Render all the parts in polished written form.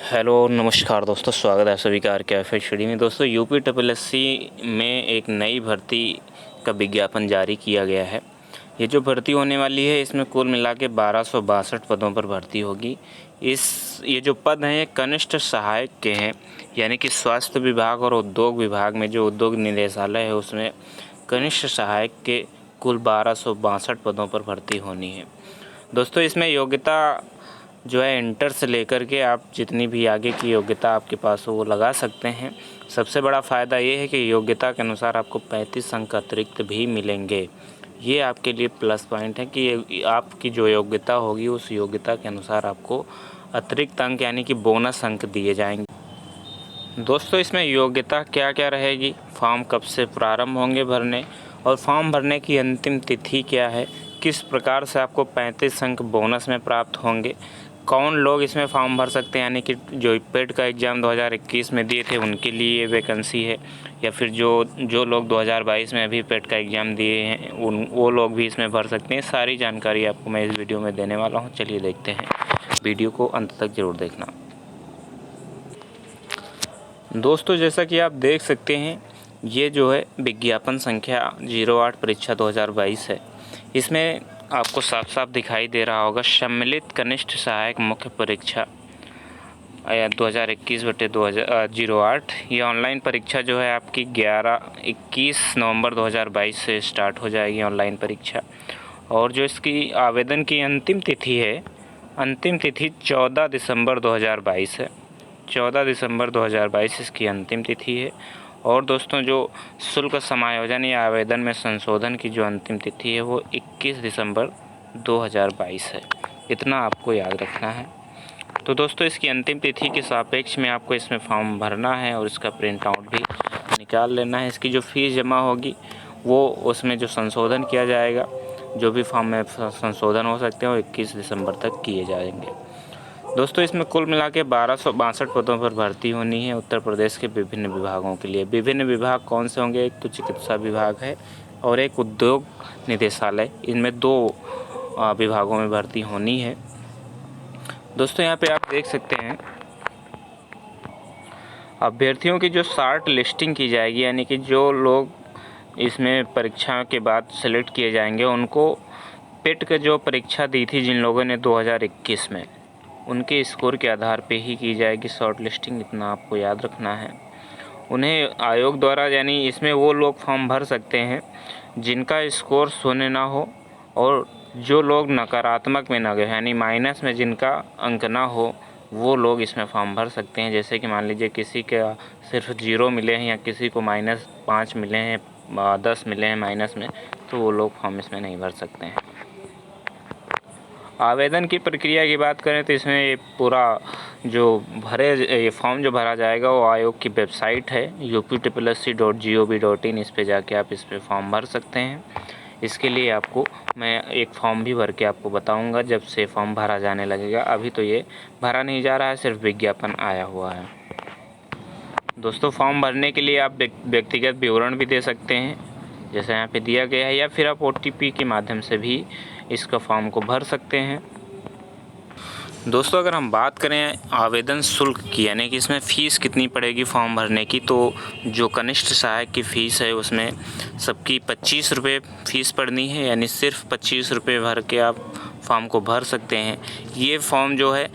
Hello नमस्कार दोस्तों, स्वागत है आप सभी का आर के एफ स्टडी में। दोस्तों यूपी ट्रिपल एस सी में एक नई भर्ती का विज्ञापन जारी किया गया है। ये जो भर्ती होने वाली है इसमें कुल मिला के 1262 पदों पर भर्ती होगी। ये जो पद हैं ये कनिष्ठ सहायक के हैं, यानी कि स्वास्थ्य विभाग और उद्योग विभाग में जो उद्योग निदेशालय है उसमें कनिष्ठ सहायक के कुल 1262 पदों पर भर्ती होनी है। दोस्तों इसमें योग्यता जो है इंटर से लेकर के आप जितनी भी आगे की योग्यता आपके पास हो वो लगा सकते हैं। सबसे बड़ा फ़ायदा ये है कि योग्यता के अनुसार आपको 35 अंक अतिरिक्त भी मिलेंगे। ये आपके लिए प्लस पॉइंट है कि आपकी जो योग्यता होगी उस योग्यता के अनुसार आपको अतिरिक्त अंक यानी कि बोनस अंक दिए जाएंगे। दोस्तों इसमें योग्यता क्या क्या रहेगी, फॉर्म कब से प्रारंभ होंगे भरने और फॉर्म भरने की अंतिम तिथि क्या है, किस प्रकार से आपको 35 अंक बोनस में प्राप्त होंगे, कौन लोग इसमें फॉर्म भर सकते हैं, यानी कि जो पेड का एग्ज़ाम 2021 में दिए थे उनके लिए ये वैकेंसी है, या फिर जो लोग 2022 में अभी पेड का एग्ज़ाम दिए हैं वो लोग भी इसमें भर सकते हैं। सारी जानकारी आपको मैं इस वीडियो में देने वाला हूं। चलिए देखते हैं, वीडियो को अंत तक ज़रूर देखना। दोस्तों जैसा कि आप देख सकते हैं ये जो है विज्ञापन संख्या 08 परीक्षा 2022 है। इसमें आपको साफ साफ दिखाई दे रहा होगा सम्मिलित कनिष्ठ सहायक मुख्य परीक्षा 2021/08। ये ऑनलाइन परीक्षा जो है आपकी 21 नवंबर 2022 से स्टार्ट हो जाएगी ऑनलाइन परीक्षा। और जो इसकी आवेदन की अंतिम तिथि है, अंतिम तिथि 14 दिसंबर 2022 है। 14 दिसंबर 2022 इसकी अंतिम तिथि है। और दोस्तों जो शुल्क समायोजन या आवेदन में संशोधन की जो अंतिम तिथि है वो 21 दिसंबर 2022 है। इतना आपको याद रखना है। तो दोस्तों इसकी अंतिम तिथि के सापेक्ष में आपको इसमें फॉर्म भरना है और इसका प्रिंट आउट भी निकाल लेना है। इसकी जो फ़ीस जमा होगी वो उसमें जो संशोधन किया जाएगा, जो भी फॉर्म में संशोधन हो सकते हैं वो 21 दिसंबर तक किए जाएंगे। दोस्तों इसमें कुल मिला के 1262 पदों पर भर्ती होनी है उत्तर प्रदेश के विभिन्न विभागों के लिए। विभिन्न विभाग कौन से होंगे, एक तो चिकित्सा विभाग है और एक उद्योग निदेशालय। इनमें 2 विभागों में भर्ती होनी है। दोस्तों यहाँ पे आप देख सकते हैं अभ्यर्थियों की जो शॉर्ट लिस्टिंग की जाएगी, यानी कि जो लोग इसमें परीक्षा के बाद सेलेक्ट किए जाएंगे उनको पेट का जो परीक्षा दी थी जिन लोगों ने 2021 में, उनके स्कोर के आधार पे ही की जाएगी शॉर्ट लिस्टिंग। इतना आपको याद रखना है। उन्हें आयोग द्वारा, यानी इसमें वो लोग फॉर्म भर सकते हैं जिनका स्कोर शून्य ना हो और जो लोग नकारात्मक में ना गए, यानी माइनस में जिनका अंक ना हो, वो लोग इसमें फॉर्म भर सकते हैं। जैसे कि मान लीजिए किसी का सिर्फ 0 मिले हैं या किसी को -5 मिले हैं, 10 मिले हैं माइनस में, तो वो लोग फॉर्म इसमें नहीं भर सकते हैं। आवेदन की प्रक्रिया की बात करें तो इसमें ये पूरा जो ये फॉर्म जो भरा जाएगा वो आयोग की वेबसाइट है upsc.gov.in। इस पे जाके आप इस पे फॉर्म भर सकते हैं। इसके लिए आपको मैं एक फॉर्म भी भर के आपको बताऊंगा जब से फॉर्म भरा जाने लगेगा। अभी तो ये भरा नहीं जा रहा है, सिर्फ विज्ञापन आया हुआ है। दोस्तों फॉर्म भरने के लिए आप व्यक्तिगत विवरण भी दे सकते हैं जैसे यहाँ पे दिया गया है, या फिर आप OTP के माध्यम से भी इसका फॉर्म को भर सकते हैं। दोस्तों अगर हम बात करें आवेदन शुल्क की, यानी कि इसमें फ़ीस कितनी पड़ेगी फॉर्म भरने की, तो जो कनिष्ठ सहायक की फ़ीस है उसमें सबकी 25 रुपये फ़ीस पड़नी है, यानी सिर्फ 25 रुपये भर के आप फॉर्म को भर सकते हैं। ये फॉर्म जो है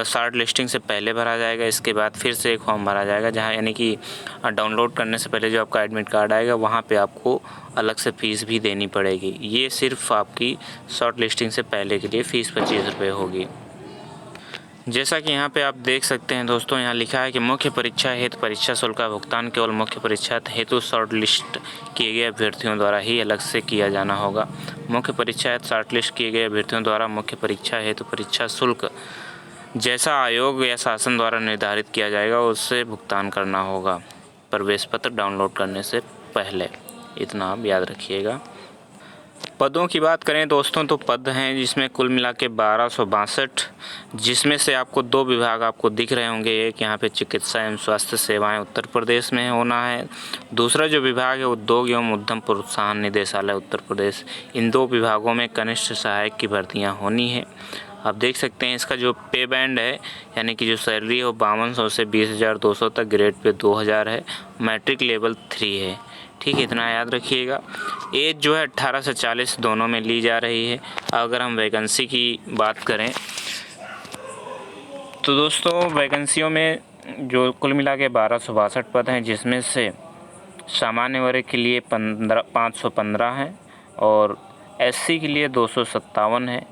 शॉर्ट लिस्टिंग से पहले भरा जाएगा, इसके बाद फिर से एक फॉर्म भरा जाएगा जहाँ, यानी कि डाउनलोड करने से पहले जो आपका एडमिट कार्ड आएगा वहाँ पे आपको अलग से फ़ीस भी देनी पड़ेगी। ये सिर्फ आपकी शॉर्ट लिस्टिंग से पहले के लिए फ़ीस 25 रुपये होगी। जैसा कि यहाँ पे आप देख सकते हैं दोस्तों, यहाँ लिखा है कि मुख्य परीक्षा हेतु परीक्षा शुल्क का भुगतान केवल मुख्य परीक्षा हेतु शॉर्ट लिस्ट किए गए अभ्यर्थियों द्वारा ही अलग से किया जाना होगा। मुख्य परीक्षा हेतु शॉर्ट लिस्ट किए गए अभ्यर्थियों द्वारा मुख्य परीक्षा हेतु परीक्षा शुल्क जैसा आयोग या शासन द्वारा निर्धारित किया जाएगा उससे भुगतान करना होगा प्रवेश पत्र डाउनलोड करने से पहले। इतना आप याद रखिएगा। पदों की बात करें दोस्तों तो पद हैं जिसमें कुल मिला के 1262, जिसमें से आपको 2 विभाग आपको दिख रहे होंगे। एक यहाँ पे चिकित्सा एवं स्वास्थ्य सेवाएं उत्तर प्रदेश में होना है, दूसरा जो विभाग है उद्योग एवं उद्यम प्रोत्साहन निदेशालय उत्तर प्रदेश। इन 2 विभागों में कनिष्ठ सहायक की भर्तियाँ होनी है। आप देख सकते हैं इसका जो पे बैंड है यानी कि जो सैलरी है वो 5200 से 20,200 तक, ग्रेड पे 2000 है, मैट्रिक लेवल 3 है। ठीक है, इतना याद रखिएगा। एज जो है 18 से 40 दोनों में ली जा रही है। अगर हम वैकेंसी की बात करें तो दोस्तों वैकेंसियों में जो कुल मिला के 1262 पद हैं, जिसमें से सामान्य वर्ग के लिए 515 हैं और एससी के लिए 257 है,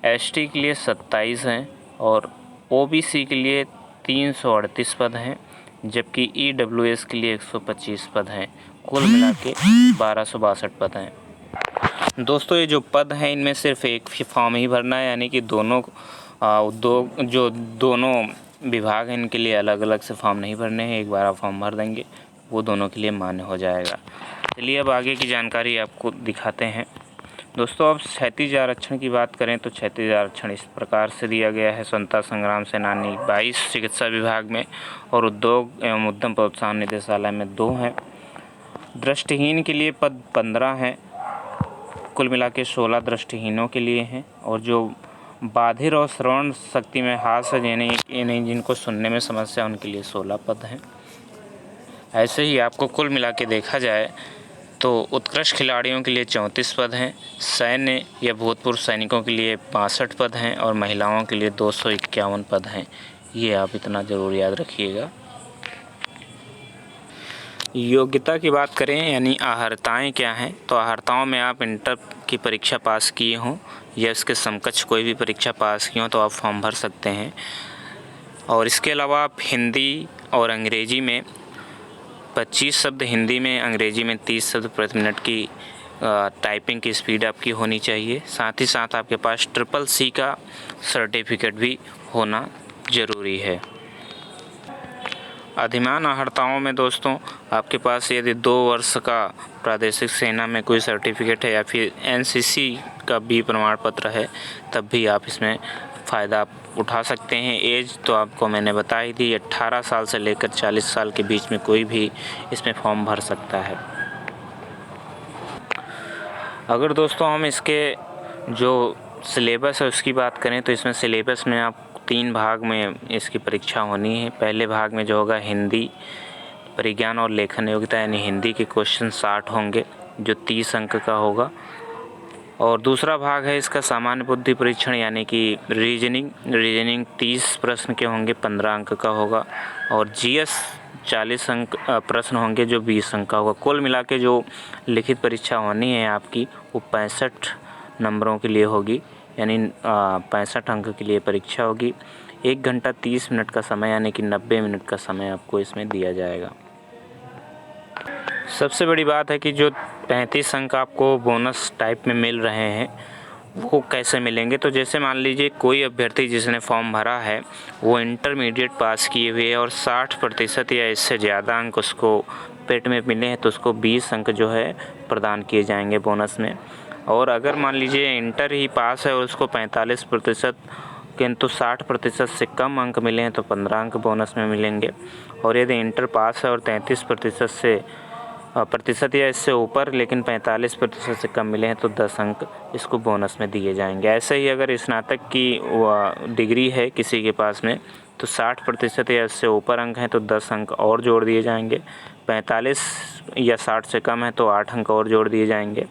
एसटी के लिए 27 हैं और ओबीसी के लिए 338 पद हैं, जबकि ईडब्ल्यूएस के लिए 125 पद हैं। कुल मिला के 1262 पद हैं। दोस्तों ये जो पद हैं इनमें सिर्फ एक फॉर्म ही भरना है, यानी कि दोनों दोनों विभाग हैं इनके लिए अलग अलग से फॉर्म नहीं भरने हैं। एक बार आप फॉर्म भर देंगे वो दोनों के लिए मान्य हो जाएगा। चलिए अब आगे की जानकारी आपको दिखाते हैं। दोस्तों अब क्षैतिज आरक्षण की बात करें तो क्षैतिज आरक्षण इस प्रकार से दिया गया है। स्वतंत्रता संग्राम सेनानी 22 चिकित्सा विभाग में और उद्योग एवं उद्यम प्रोत्साहन निदेशालय में 2 हैं। दृष्टिहीन के लिए पद 15 हैं, कुल मिला के 16 दृष्टिहीनों के लिए हैं और जो बाधिर और श्रवण शक्ति में हास है यानी जिनको सुनने में समस्या उनके लिए 16 पद हैं। ऐसे ही आपको कुल मिला के देखा जाए तो उत्कृष्ट खिलाड़ियों के लिए 34 पद हैं, सैन्य या भूतपूर्व सैनिकों के लिए 62 पद हैं और महिलाओं के लिए 251 पद हैं। ये आप इतना ज़रूर याद रखिएगा। योग्यता की बात करें यानी अर्हताएँ क्या हैं, तो अर्हताओं में आप इंटर की परीक्षा पास किए हों या इसके समकक्ष कोई भी परीक्षा पास किए हों तो आप फॉर्म भर सकते हैं। और इसके अलावा आप हिंदी और अंग्रेजी में 25 शब्द हिंदी में, अंग्रेजी में 30 शब्द प्रति मिनट की टाइपिंग की स्पीड आपकी होनी चाहिए। साथ ही साथ आपके पास CCC का सर्टिफिकेट भी होना ज़रूरी है। अधिमान अर्हताओं में दोस्तों आपके पास यदि 2 वर्ष का प्रादेशिक सेना में कोई सर्टिफिकेट है या फिर NCC का भी प्रमाण पत्र है तब भी आप इसमें फ़ायदा उठा सकते हैं। एज तो आपको मैंने बता ही दी, 18 साल से लेकर 40 साल के बीच में कोई भी इसमें फॉर्म भर सकता है। अगर दोस्तों हम इसके जो सिलेबस है उसकी बात करें तो इसमें सिलेबस में आप 3 भाग में इसकी परीक्षा होनी है। पहले भाग में जो होगा हिंदी, परिज्ञान और लेखन योग्यता यानी हिंदी के क्वेश्चन 60 होंगे जो 30 अंक का होगा। और दूसरा भाग है इसका सामान्य बुद्धि परीक्षण यानी कि रीजनिंग 30 प्रश्न के होंगे, 15 अंक का होगा। और GS 40 अंक प्रश्न होंगे जो 20 अंक का होगा। कुल मिला के जो लिखित परीक्षा होनी है आपकी वो 65 नंबरों के लिए होगी, यानी 65 अंक के लिए परीक्षा होगी। 1 घंटा 30 मिनट का समय यानी कि 90 मिनट का समय आपको इसमें दिया जाएगा। सबसे बड़ी बात है कि जो 35 अंक आपको बोनस टाइप में मिल रहे हैं वो कैसे मिलेंगे। तो जैसे मान लीजिए कोई अभ्यर्थी जिसने फॉर्म भरा है वो इंटरमीडिएट पास किए हुए और 60% या इससे ज़्यादा अंक उसको पेट में मिले हैं तो उसको 20 अंक जो है प्रदान किए जाएंगे बोनस में। और अगर मान लीजिए इंटर ही पास है और उसको 45% किंतु 60% से कम अंक मिले हैं तो 15 अंक बोनस में मिलेंगे। और यदि इंटर पास है और 33% या इससे ऊपर लेकिन 45% से कम मिले हैं तो 10 अंक इसको बोनस में दिए जाएंगे। ऐसे ही अगर स्नातक की डिग्री है किसी के पास में तो 60% या इससे ऊपर अंक हैं तो 10 अंक और जोड़ दिए जाएंगे। 45 या 60 से कम है तो 8 अंक और जोड़ दिए जाएंगे।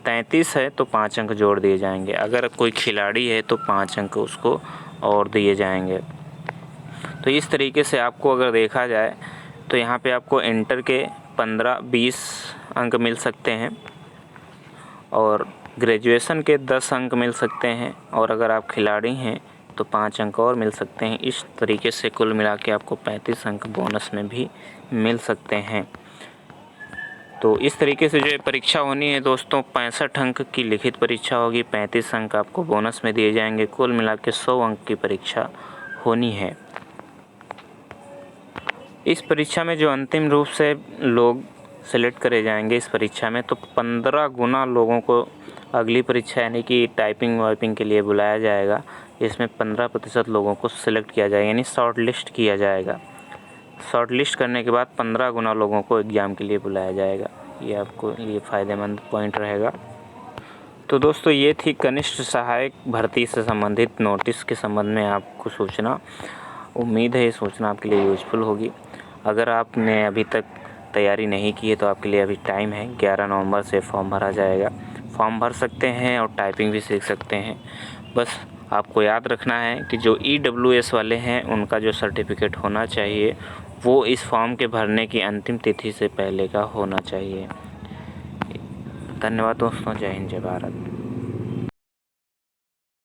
33 है तो 5 अंक जोड़ दिए जाएंगे। अगर कोई खिलाड़ी है तो 5 अंक उसको और दिए जाएंगे। तो इस तरीके से आपको अगर देखा जाए तो यहाँ पे आपको इंटर के 15-20 अंक मिल सकते हैं और ग्रेजुएशन के 10 अंक मिल सकते हैं और अगर आप खिलाड़ी हैं तो 5 अंक और मिल सकते हैं। इस तरीके से कुल मिला के आपको 35 अंक बोनस में भी मिल सकते हैं। तो इस तरीके से जो परीक्षा होनी है दोस्तों 65 अंक की लिखित परीक्षा होगी, 35 अंक आपको बोनस में दिए जाएंगे। कुल मिला के 100 अंक की परीक्षा होनी है। इस परीक्षा में जो अंतिम रूप से लोग सेलेक्ट करे जाएंगे इस परीक्षा में तो 15 गुना लोगों को अगली परीक्षा यानी कि टाइपिंग वाइपिंग के लिए बुलाया जाएगा। इसमें 15% लोगों को सिलेक्ट किया जाएगा यानी शॉर्ट लिस्ट किया जाएगा। शॉर्ट लिस्ट करने के बाद 15 गुना लोगों को एग्ज़ाम के लिए बुलाया जाएगा। ये आपको लिए फ़ायदेमंद पॉइंट रहेगा। तो दोस्तों ये थी कनिष्ठ सहायक भर्ती से संबंधित नोटिस के संबंध में आपको सूचना। उम्मीद है ये सूचना आपके लिए यूजफुल होगी। अगर आपने अभी तक तैयारी नहीं की है तो आपके लिए अभी टाइम है। 11 नवंबर से फॉर्म भरा जाएगा। फॉर्म भर सकते हैं और टाइपिंग भी सीख सकते हैं। बस आपको याद रखना है कि जो EWS वाले हैं उनका जो सर्टिफिकेट होना चाहिए वो इस फॉर्म के भरने की अंतिम तिथि से पहले का होना चाहिए। धन्यवाद दोस्तों। जय हिंद, जय भारत।